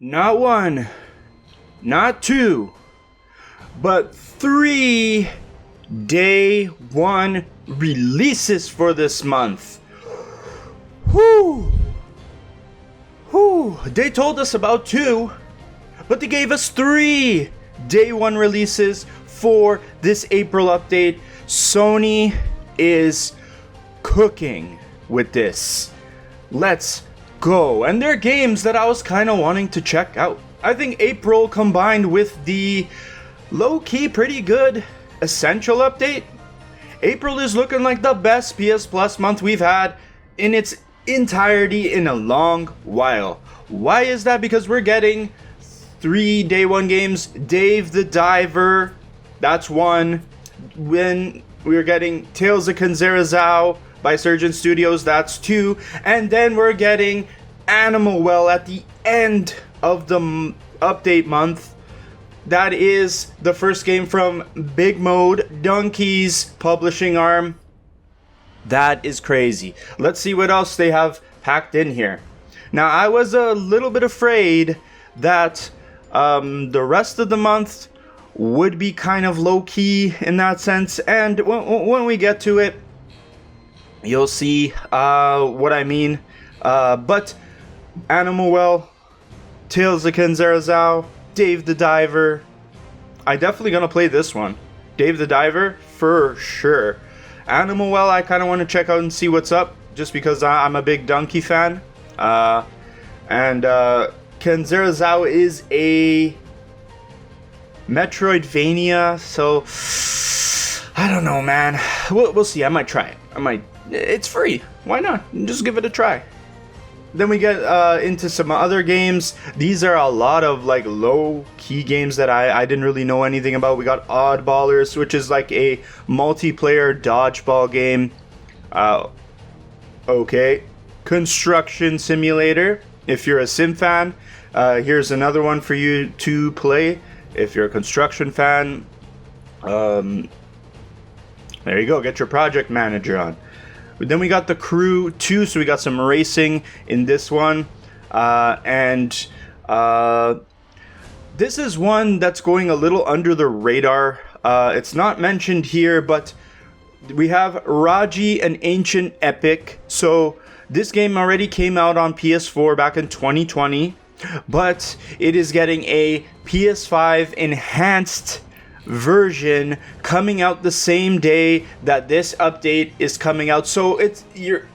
Not one, not two, but 3 day one releases for this month. Whew. They told us about 2, but they gave us 3 day one releases for this April update. Sony is cooking with this. Let's go. And they're games that I was kind of wanting to check out. I think April combined with the low-key pretty good Essential update, April is looking like the best PS Plus month we've had in its entirety in a long while. Why is that? Because we're getting 3 day one games. Dave the Diver, that's 1. When we're getting Tales of Kenzera ZAU by Surgeon Studios, that's 2. And then we're getting Animal Well at the end of the update month. That is the first game from Big Mode, Donkey's publishing arm. That is crazy. Let's see what else they have packed in here. Now, I was a little bit afraid that the rest of the month would be kind of low-key in that sense. And when we get to it, you'll see what I mean. But Animal Well, Tales of Kenzera ZAU, Dave the Diver. I definitely gonna play this one. Dave the Diver, for sure. Animal Well, I kind of want to check out and see what's up, just because I'm a big Donkey fan. And Kenzera ZAU is a Metroidvania, so I don't know, man. We'll see. I might try it. It's free. Why not? Just give it a try. Then we get into some other games. These are a lot of like low-key games that I didn't really know anything about. We got Oddballers, which is like a multiplayer dodgeball game. Okay. Construction Simulator. If you're a sim fan, here's another one for you to play. If you're a construction fan, there you go. Get your project manager on. Then we got The Crew 2, so we got some racing in this one. And this is one that's going a little under the radar. It's not mentioned here, but we have Raji, an ancient epic. So this game already came out on PS4 back in 2020, but it is getting a PS5 enhanced version coming out the same day that this update is coming out. So you're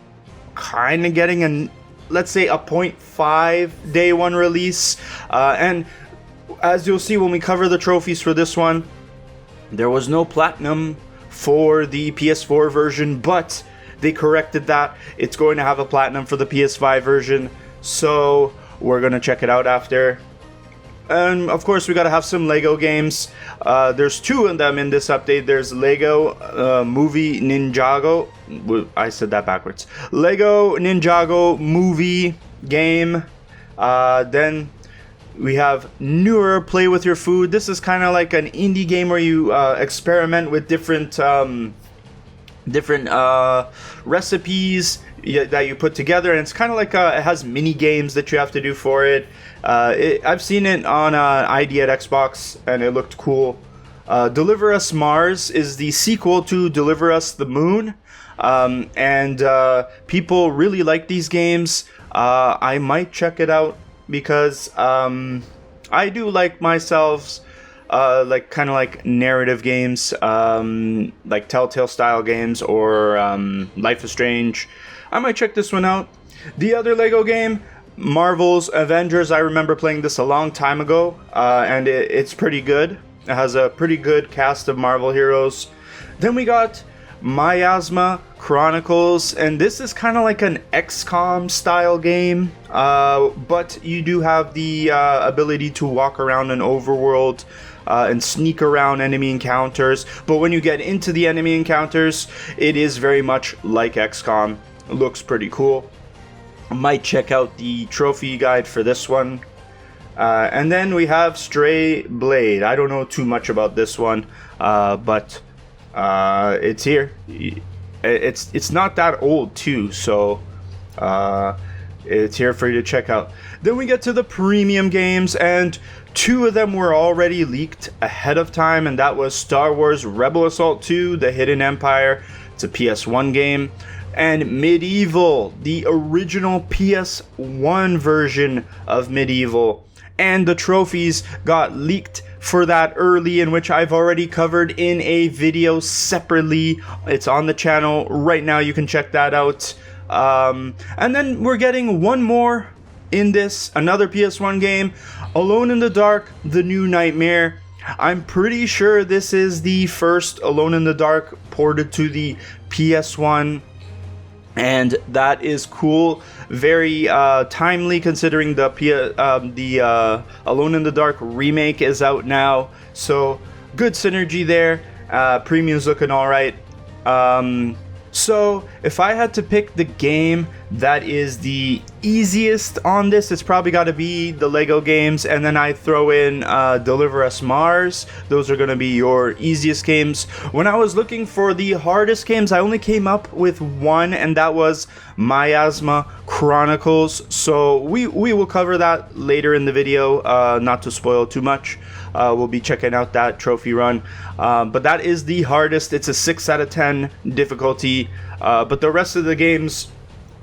kind of getting let's say a 0.5 day one release. And as you'll see when we cover the trophies for this one, there was no platinum for the PS4 version, but they corrected that. It's going to have a platinum for the PS5 version, so we're gonna check it out after. And of course, we gotta have some Lego games. There's 2 of them in this update. There's Lego Movie Ninjago. I said that backwards. Lego Ninjago movie game. Then we have newer Play With Your Food. This is kind of like an indie game where you experiment with different recipes that you put together, and it's kind of like it has mini games that you have to do for it. I've seen it on ID at Xbox, and it looked cool. Deliver Us Mars is the sequel to Deliver Us the Moon, and people really like these games. I might check it out because I do like myself like kind of like narrative games, like Telltale style games, or Life is Strange. I might check this one out. The other Lego game, Marvel's Avengers, I remember playing this a long time ago, and it's pretty good. It has a pretty good cast of Marvel heroes. Then we got Miasma Chronicles, and this is kind of like an XCOM style game, but you do have the ability to walk around an overworld and sneak around enemy encounters. But when you get into the enemy encounters, it is very much like XCOM. It looks pretty cool. I might check out the trophy guide for this one. And then we have Stray Blade. I don't know too much about this one, but it's here. It's not that old too, so It's here for you to check out. Then we get to the premium games, and 2 of them were already leaked ahead of time, and that was Star Wars Rebel Assault 2, The Hidden Empire. It's a PS1 game. And MediEvil, the original PS1 version of MediEvil. And the trophies got leaked for that early, in which I've already covered in a video separately. It's on the channel right now, you can check that out. And then we're getting one more in this, another PS1 game, Alone in the Dark, The New Nightmare. I'm pretty sure this is the first Alone in the Dark ported to the PS1, and that is cool. Very timely, considering the Alone in the Dark remake is out now, so good synergy there. Premium's looking alright. So if I had to pick the game that is the easiest on this, it's probably got to be the Lego games, and then I throw in Deliver Us Mars. Those are going to be your easiest games. When I was looking for the hardest games, I only came up with one, and that was Miasma Chronicles. So we will cover that later in the video, not to spoil too much. We'll be checking out that trophy run, but that is the hardest. It's a 6 out of 10 difficulty, but the rest of the games,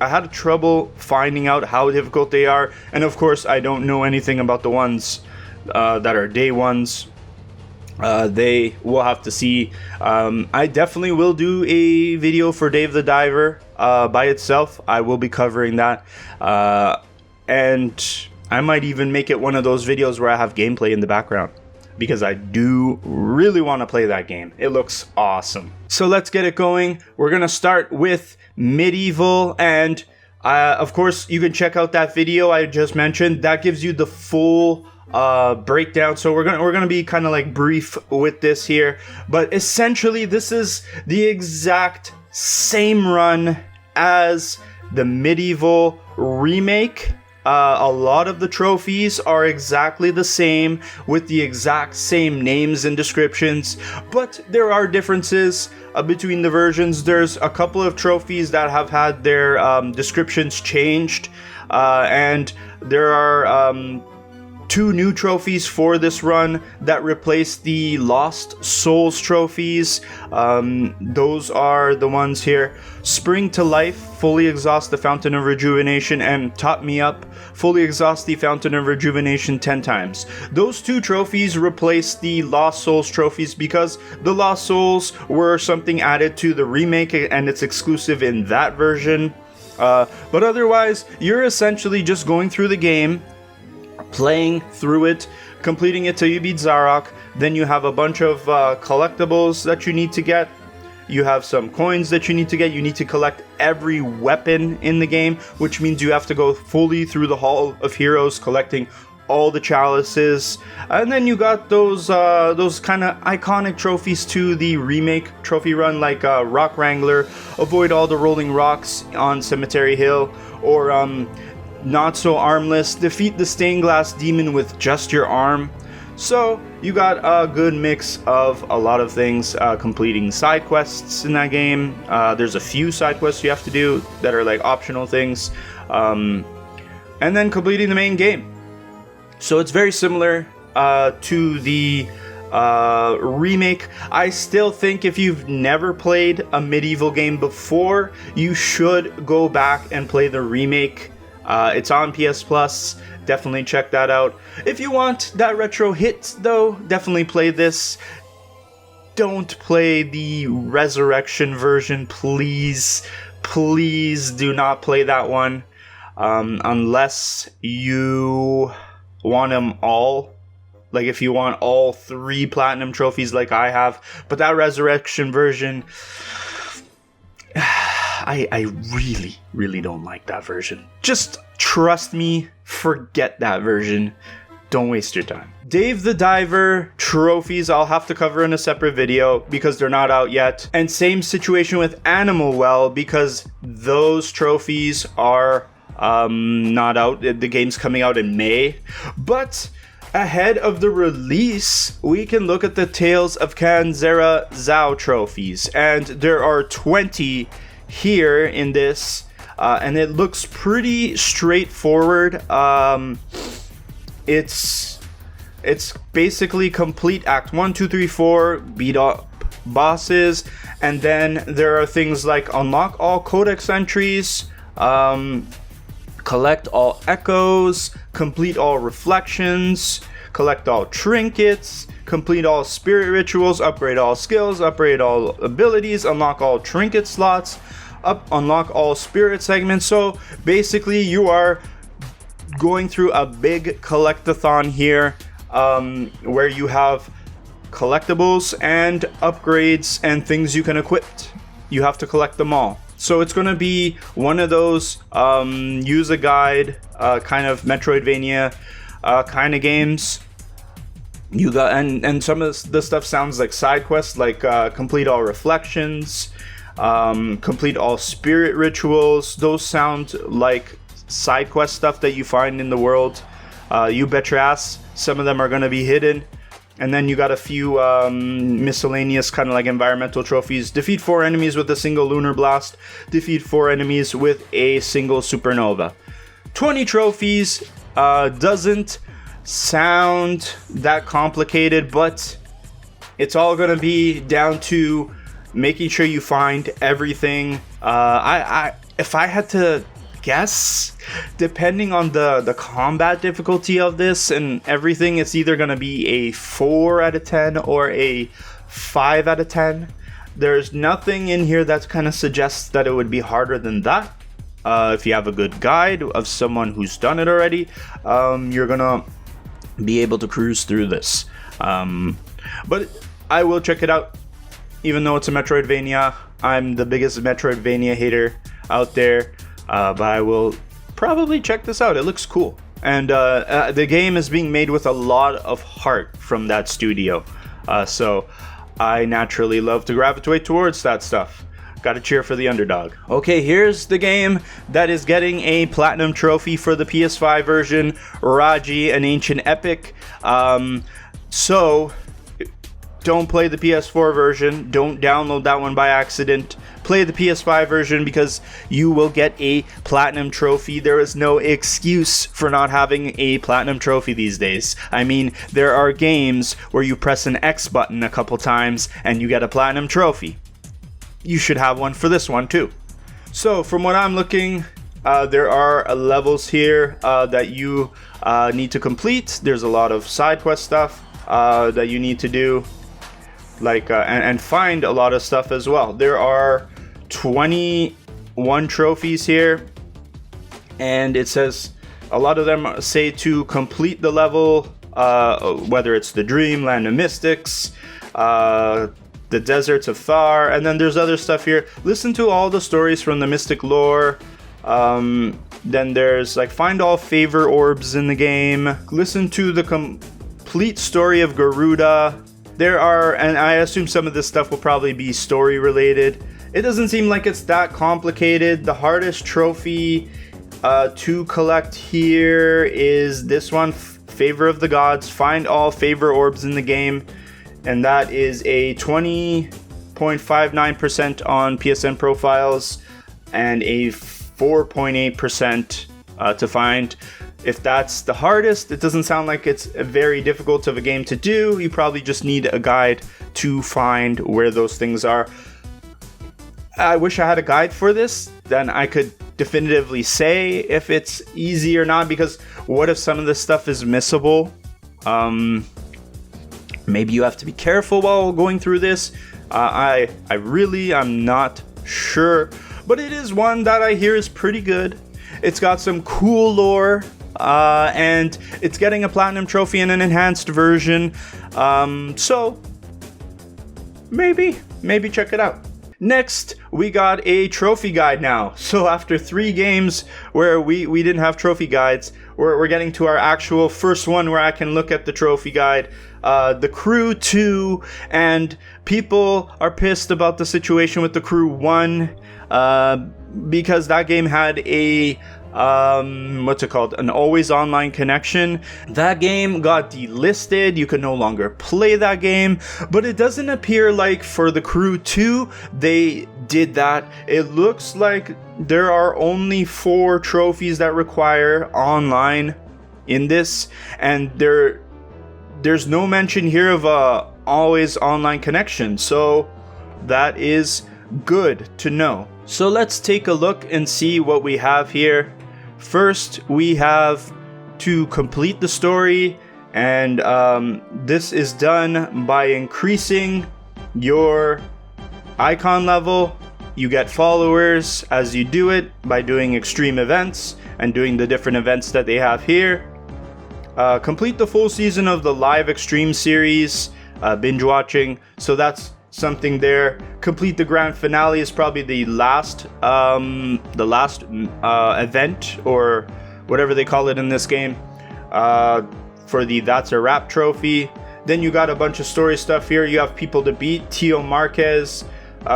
I had trouble finding out how difficult they are, and of course I don't know anything about the ones that are day ones. They will have to see. I definitely will do a video for Dave the Diver by itself. I will be covering that, and I might even make it one of those videos where I have gameplay in the background, because I do really want to play that game. It looks awesome. So let's get it going. We're gonna start with MediEvil, and of course you can check out that video I just mentioned. That gives you the full breakdown. So we're gonna be kind of like brief with this here, but essentially this is the exact same run as the MediEvil remake. A lot of the trophies are exactly the same, with the exact same names and descriptions, but there are differences between the versions. There's a couple of trophies that have had their descriptions changed, and there are 2 new trophies for this run that replace the Lost Souls trophies. Those are the ones here: Spring to Life, fully exhaust the Fountain of Rejuvenation, and Top Me Up, fully exhaust the Fountain of Rejuvenation 10 times. Those 2 trophies replace the Lost Souls trophies because the Lost Souls were something added to the remake and it's exclusive in that version. But otherwise, you're essentially just going through the game, playing through it, completing it till you beat Zarok. Then you have a bunch of collectibles that you need to get. You have some coins that you need to get. You need to collect every weapon in the game, which means you have to go fully through the Hall of Heroes, collecting all the chalices. And then you got those kind of iconic trophies to the remake trophy run, like Rock Wrangler, avoid all the rolling rocks on Cemetery Hill, or Not So Armless, defeat the stained glass demon with just your arm. So you got a good mix of a lot of things. Completing side quests in that game. There's a few side quests you have to do that are like optional things, and then completing the main game. So it's very similar to the remake. I still think if you've never played a MediEvil game before, you should go back and play the remake. It's on PS Plus. Definitely check that out. If you want that retro hit, though, definitely play this. Don't play the Resurrection version, please. Please do not play that one. Unless you want them all. Like if you want all 3 platinum trophies like I have. But that Resurrection version, I really, really don't like that version. Just trust me, forget that version. Don't waste your time. Dave the Diver trophies I'll have to cover in a separate video because they're not out yet. And same situation with Animal Well, because those trophies are not out. The game's coming out in May. But ahead of the release, we can look at the Tales of Kenzera ZAU trophies. And there are 20 here in this. and it looks pretty straightforward. It's basically complete Act 1, 2, 3, 4, beat up bosses, and then there are things like unlock all codex entries, collect all echoes, complete all reflections, collect all trinkets, complete all spirit rituals, upgrade all skills, upgrade all abilities, unlock all trinket slots, unlock all spirit segments. So basically you are going through a big collectathon here, where you have collectibles and upgrades and things you can equip. You have to collect them all. So it's going to be one of those use a guide kind of Metroidvania kind of games. You got and some of the stuff sounds like side quests, like complete all reflections, complete all spirit rituals. Those sound like side quest stuff that you find in the world. You bet your ass some of them are going to be hidden. And then you got a few miscellaneous kind of like environmental trophies. Defeat 4 enemies with a single lunar blast. Defeat 4 enemies with a single supernova. 20 trophies. Doesn't sound that complicated, but it's all going to be down to making sure you find everything. If I had to guess, depending on the combat difficulty of this and everything, it's either going to be a 4 out of 10 or a 5 out of 10. There's nothing in here that kind of suggests that it would be harder than that. If you have a good guide of someone who's done it already, you're gonna be able to cruise through this. But I will check it out, even though it's a Metroidvania. I'm the biggest Metroidvania hater out there. But I will probably check this out. It looks cool. And the game is being made with a lot of heart from that studio. So I naturally love to gravitate towards that stuff. Gotta cheer for the underdog. Okay, here's the game that is getting a Platinum Trophy for the PS5 version, Raji, an Ancient Epic. So don't play the PS4 version. Don't download that one by accident. Play the PS5 version because you will get a Platinum Trophy. There is no excuse for not having a Platinum Trophy these days. I mean, there are games where you press an X button a couple times and you get a Platinum Trophy. You should have one for this one too. So from what I'm looking, there are levels here that you need to complete. There's a lot of side quest stuff that you need to do, like and find a lot of stuff as well. There are 21 trophies here, and it says a lot of them say to complete the level, whether it's the Dream, Land of Mystics, the Deserts of Thar, and then there's other stuff here. Listen to all the stories from the Mystic lore. Then there's like find all favor orbs in the game. Listen to the complete story of Garuda. There are, and I assume some of this stuff will probably be story related. It doesn't seem like it's that complicated. The hardest trophy to collect here is this one, Favor of the Gods. Find all favor orbs in the game. And that is a 20.59% on PSN profiles and a 4.8% to find. If that's the hardest, it doesn't sound like it's very difficult of a game to do. You probably just need a guide to find where those things are. I wish I had a guide for this, then I could definitively say if it's easy or not, because what if some of this stuff is missable? Maybe you have to be careful while going through this. I'm not sure, but it is one that I hear is pretty good. It's got some cool lore, and it's getting a Platinum Trophy in an enhanced version. So maybe check it out. Next, we got a trophy guide now. So after 3 games where we didn't have trophy guides, we're getting to our actual first one where I can look at the trophy guide. The Crew 2, and people are pissed about the situation with the Crew 1 because that game had a an always online connection. That game got delisted. You can no longer play that game, but it doesn't appear like for the Crew 2 they did that. It looks like there are only 4 trophies that require online in this, and there's no mention here of a always online connection, so that is good to know. So let's take a look and see what we have here. First, we have to complete the story, and this is done by increasing your icon level. You get followers as you do it by doing extreme events and doing the different events that they have here. Complete the full season of the live extreme series, binge watching, so that's something there. Complete the grand finale is probably the last event, or whatever they call it in this game, for the That's a Wrap trophy. Then you got a bunch of story stuff here. You have people to beat: Tio Marquez,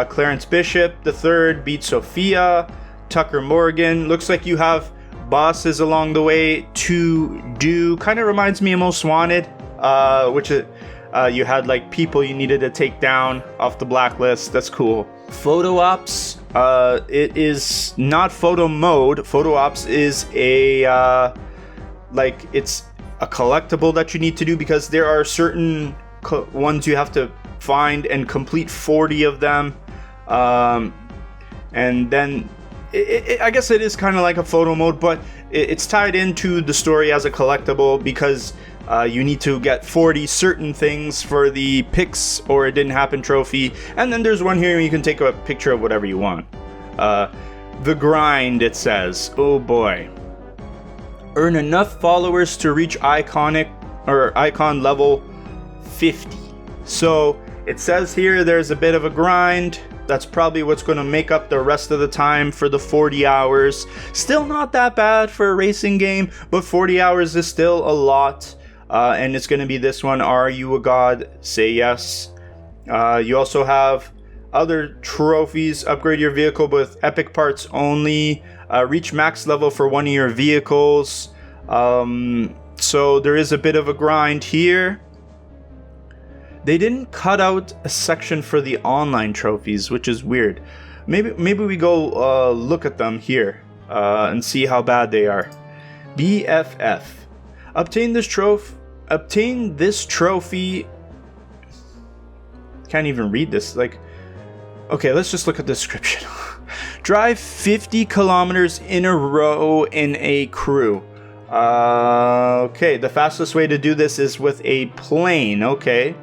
Clarence Bishop III beat Sophia, Tucker Morgan. Looks like you have bosses along the way to do. Kind of reminds me of Most Wanted, which you had like people you needed to take down off the blacklist. That's cool. Photo ops. It is not photo mode. Photo ops is a it's a collectible that you need to do, because there are certain ones you have to find and complete 40 of them, and then I guess it is kind of like a photo mode, but it's tied into the story as a collectible, because you need to get 40 certain things for the Pix or It Didn't Happen trophy. And then there's one here where you can take a picture of whatever you want. The grind, it says. Oh boy. Earn enough followers to reach icon level 50. So it says here there's a bit of a grind. That's probably what's going to make up the rest of the time for the 40 hours. Still not that bad for a racing game, but 40 hours is still a lot. And it's going to be this one, Are You a God? Say Yes. You also have other trophies. Upgrade your vehicle with epic parts only. Reach max level for one of your vehicles. So there is a bit of a grind here. They didn't cut out a section for the online trophies, which is weird. Maybe we go look at them here and see how bad they are. BFF. Obtain this trophy. Can't even read this. Okay, let's just look at the description. Drive 50 kilometers in a row in a crew. Okay, the fastest way to do this is with a plane. Okay,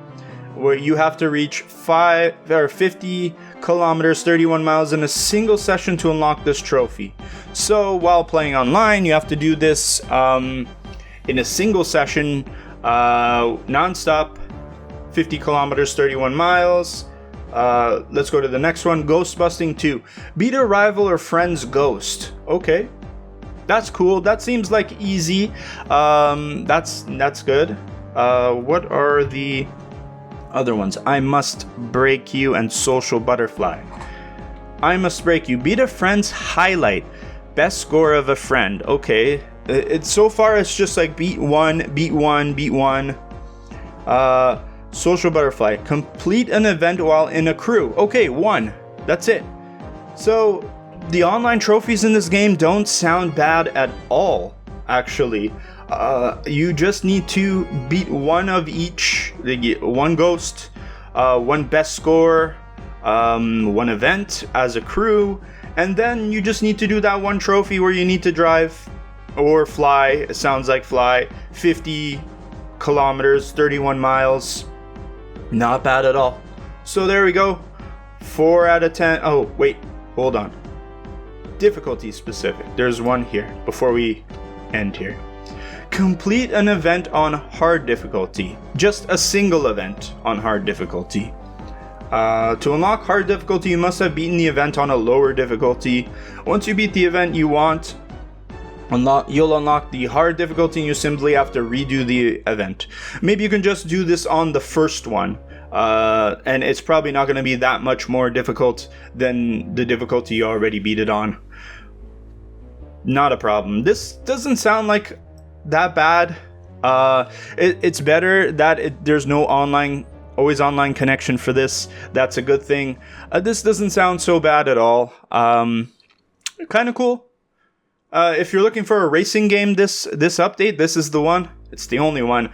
where you have to reach 50 kilometers, 31 miles in a single session to unlock this trophy. So while playing online, you have to do this in a single session, non-stop, 50 kilometers, 31 miles. Let's go to the next one. Ghost busting 2. Beat a rival or friend's ghost. Okay, that's cool. That seems like easy. That's good. What are the other ones? I Must Break You and Social Butterfly. I Must Break You. Beat a friend's highlight. Best score of a friend. Okay. It's so far it's just like beat one. Social Butterfly. Complete an event while in a crew. Okay, 1. That's it. So the online trophies in this game don't sound bad at all, actually. You just need to beat one of each. One ghost, one best score, one event as a crew, and then you just need to do that one trophy where you need to drive or fly. It sounds like fly 50 kilometers, 31 miles. Not bad at all. So there we go. 4 out of 10. Oh, wait, hold on. Difficulty specific. There's one here before we end here. Complete an event on hard difficulty. Just a single event on hard difficulty. To unlock hard difficulty, you must have beaten the event on a lower difficulty. Once you beat the event you want, you'll unlock the hard difficulty, and you simply have to redo the event. Maybe you can just do this on the first one, and it's probably not going to be that much more difficult than the difficulty you already beat it on. Not a problem. This doesn't sound like that bad. It's better that there's no online always online connection for this. That's a good thing. This doesn't sound so bad at all. Kind of cool. If you're looking for a racing game this update, this is the one. It's the only one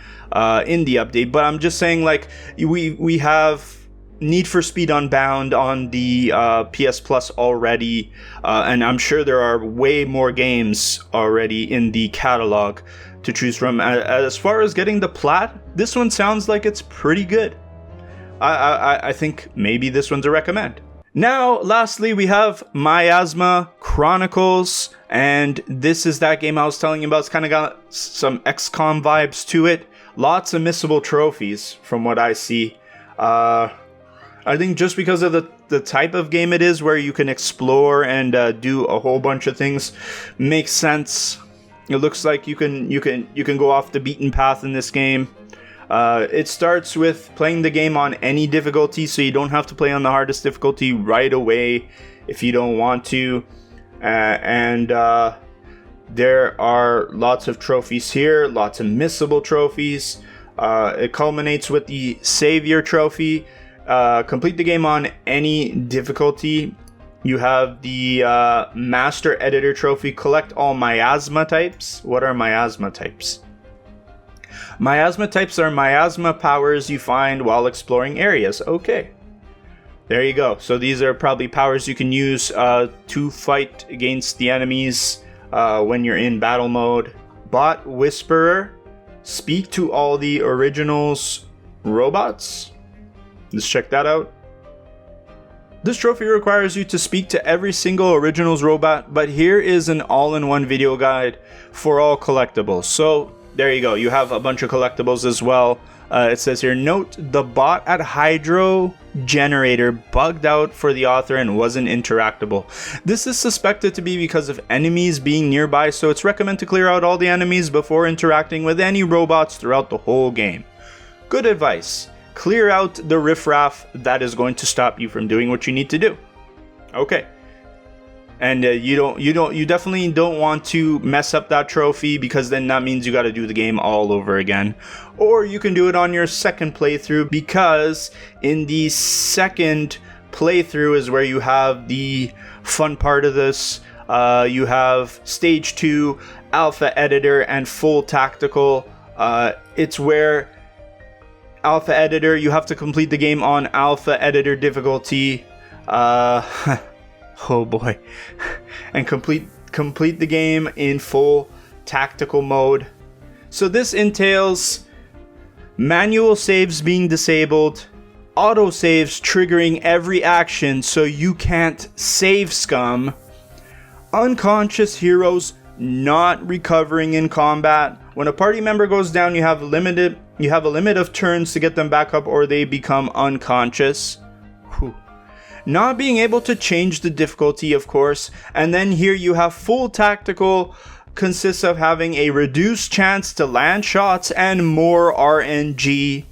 in the update. But I'm just saying, like, we have Need for Speed Unbound on the PS Plus already, and I'm sure there are way more games already in the catalog to choose from. As far as getting the plat, this one sounds like it's pretty good. I think maybe this one's a recommend. Now, lastly, we have Miasma Chronicles, and this is that game I was telling you about. It's kind of got some XCOM vibes to it. Lots of missable trophies from what I see. I think just because of the type of game it is, where you can explore and do a whole bunch of things, makes sense. It looks like you can go off the beaten path in this game. It starts with playing the game on any difficulty, so you don't have to play on the hardest difficulty right away if you don't want to. And there are lots of trophies here, lots of missable trophies. It culminates with the Savior Trophy. Complete the game on any difficulty. You have the Master Editor Trophy. Collect all Miasma types. What are Miasma types? Miasma types are miasma powers you find while exploring areas. Okay. There you go. So these are probably powers you can use to fight against the enemies when you're in battle mode. Bot Whisperer. Speak to all the originals robots. Let's check that out. This trophy requires you to speak to every single originals robot, but here is an all-in-one video guide for all collectibles. So there you go. You have a bunch of collectibles as well. It says here, note the bot at Hydro Generator bugged out for the author and wasn't interactable. This is suspected to be because of enemies being nearby, so it's recommended to clear out all the enemies before interacting with any robots throughout the whole game. Good advice. Clear out the riffraff that is going to stop you from doing what you need to do. Okay. And you definitely don't want to mess up that trophy, because then that means you got to do the game all over again. Or you can do it on your second playthrough, because in the second playthrough is where you have the fun part of this. You have Stage 2, Alpha Editor, and Full Tactical. It's where Alpha Editor, you have to complete the game on Alpha Editor difficulty. Oh boy. And complete the game in full tactical mode. So this entails manual saves being disabled, auto saves triggering every action so you can't save scum, unconscious heroes not recovering in combat. When a party member goes down, you have a limit of turns to get them back up, or they become unconscious. Whew. Not being able to change the difficulty, of course. And then here you have full tactical, consists of having a reduced chance to land shots and more RNG.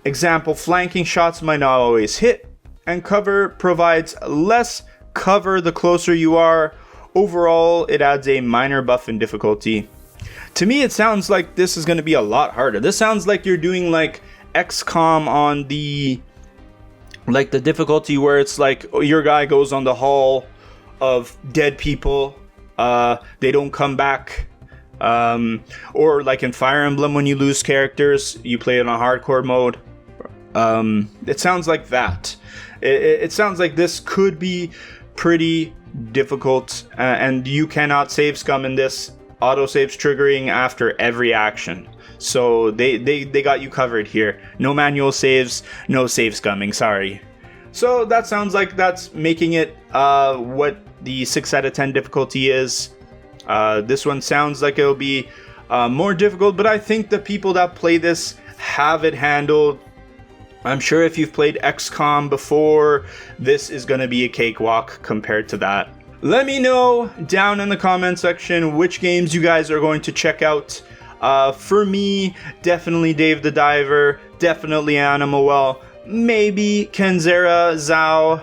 Example, flanking shots might not always hit, and cover provides less cover the closer you are. Overall, it adds a minor buff in difficulty. To me, it sounds like this is going to be a lot harder. This sounds like you're doing like XCOM on the difficulty where it's like your guy goes on the hall of dead people. They don't come back. Or like in Fire Emblem, when you lose characters, you play it on hardcore mode. It sounds like that. It sounds like this could be pretty difficult, and you cannot save scum in this. Autosaves triggering after every action. So they got you covered here. No manual saves, no save scumming, sorry. So that sounds like that's making it what the 6 out of 10 difficulty is. This one sounds like it'll be more difficult, but I think the people that play this have it handled. I'm sure if you've played XCOM before, this is going to be a cakewalk compared to that. Let me know down in the comment section which games you guys are going to check out. For me, definitely Dave the Diver, definitely Animal Well, maybe Kenzera ZAU.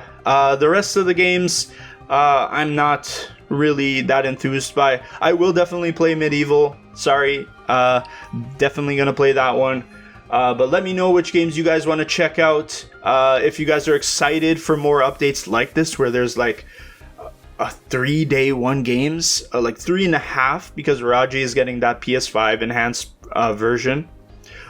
The rest of the games, I'm not really that enthused by. I will definitely play MediEvil. Sorry, definitely gonna play that one. But let me know which games you guys want to check out. If you guys are excited for more updates like this, where there's like a 3-day 1 games, like 3.5, because Raji is getting that PS5 enhanced version.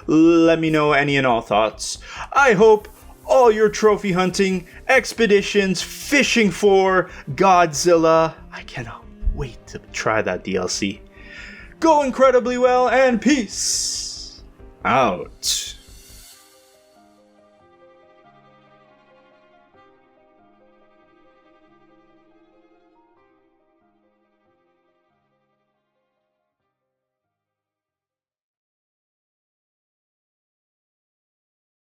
Let me know any and all thoughts. I hope all your trophy hunting expeditions, fishing for Godzilla, I cannot wait to try that DLC, go incredibly well, and peace out.